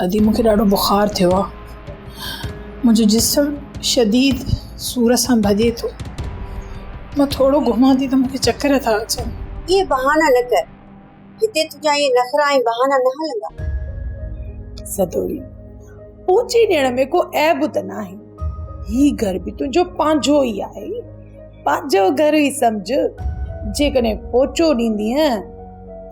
अदी मूंखे ॾाढो बुखार थियो आहे। मुंहिंजो जिस्म शदीद सूर सां भॼे थो। मां थोरो घुमां थी त मूंखे चकर था अचनि। ये बहाना न कर, हिते तुंहिंजा ये नखरा ऐं बहाना न हलंदा। सदोरी, पोचे ॾियण में को ऐब त न आहे। ही घर बि तुंहिंजो पंहिंजो ई आहे, पंहिंजो घर ई सम्झ। जेकॾहिं पोचो ॾींदीअ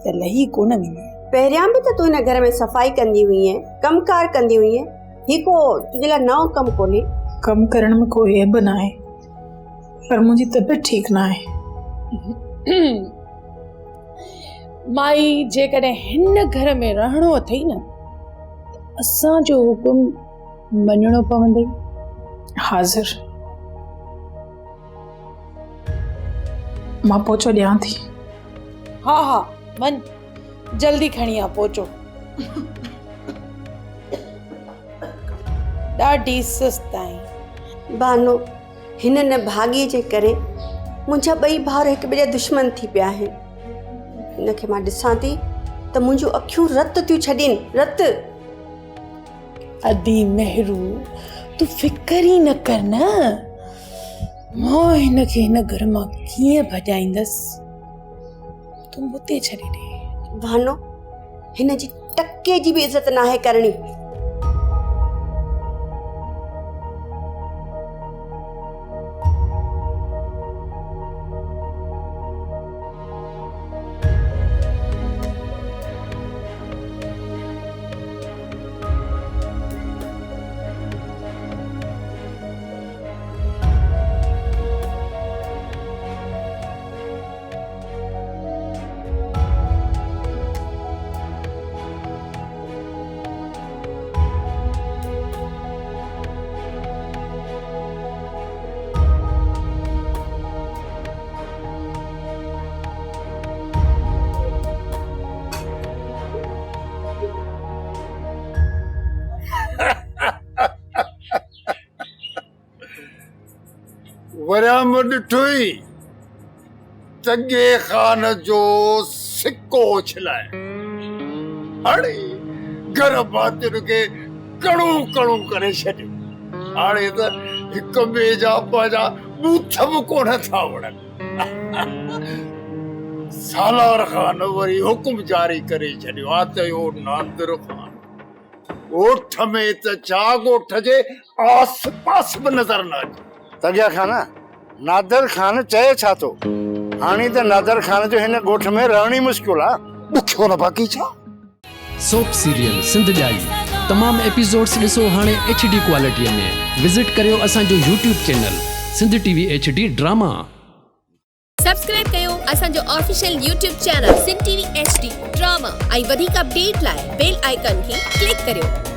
त लही कोन वेंदी। पहिरियां बि त तूं हिन घर में सफ़ाई कंदी हुई है, कमकार कंदी हुई है। ही को तुंहिंजे लाइ नओं कमु कोन्हे। कमु करण में कोई ऐब न आहे, पर मुंहिंजी तबियत ठीकु न आहे। माई, जेकॾहिं हिन घर में रहणो अथई न, असांजो हुकुम मञणो पवंदई। हाज़िर। मां पोचो ॾियां थी। हा हा वञ, जल्दी खणी आ पोचो। ॾाढी सुस्त आई बानो। हिन न भाॻीअ जे करे मुंहिंजा ॿई भाउर हिक ॿिए जा दुश्मन थी पिया आहिनि। हिनखे मां ॾिसां थी त मुंहिंजूं अखियूं रत थियूं छॾीनि, रत। अदी मेहरू, तू फिकर ई न कर न। मां हिनखे हिन घर मां कीअं भॼाईंदसि, तूं हुते छॾे ॾे। भानो, हिन जी टके जी बि इज़त न आहे करणी। वराम ॾिठोई तगे खान जो सिक्को उछलाए। हाणे घर बातिन खे कणू कणू करे छॾियो। हाणे त हिक ॿिए जा पंहिंजा बूथ बि कोन था वणनि। सालार खान वरी हुकुम जारी करे छॾियो आहे त इहो नादिर खान ॻोठ में त छा ॻोठ जे आस पास बि नज़र न अचे। तगिया खाना, नादर खान चए छा थो? हाणे त नादर खान जो हिन ॻोठ में रहण ई मुश्किल आहे। ॾुखियो न बाक़ी छा? सोप सीरियल सिंध ॼाई तमाम एपिसोड्स ॾिसो हाणे HD क्वालिटीअ में। विज़िट करियो असांजो YouTube channel Sindh TV HD drama. Subscribe कयो असांजो official YouTube channel Sindh TV HD drama ऐं वधीक अपडेट लाइ बेल आइकन खे क्लिक करियो।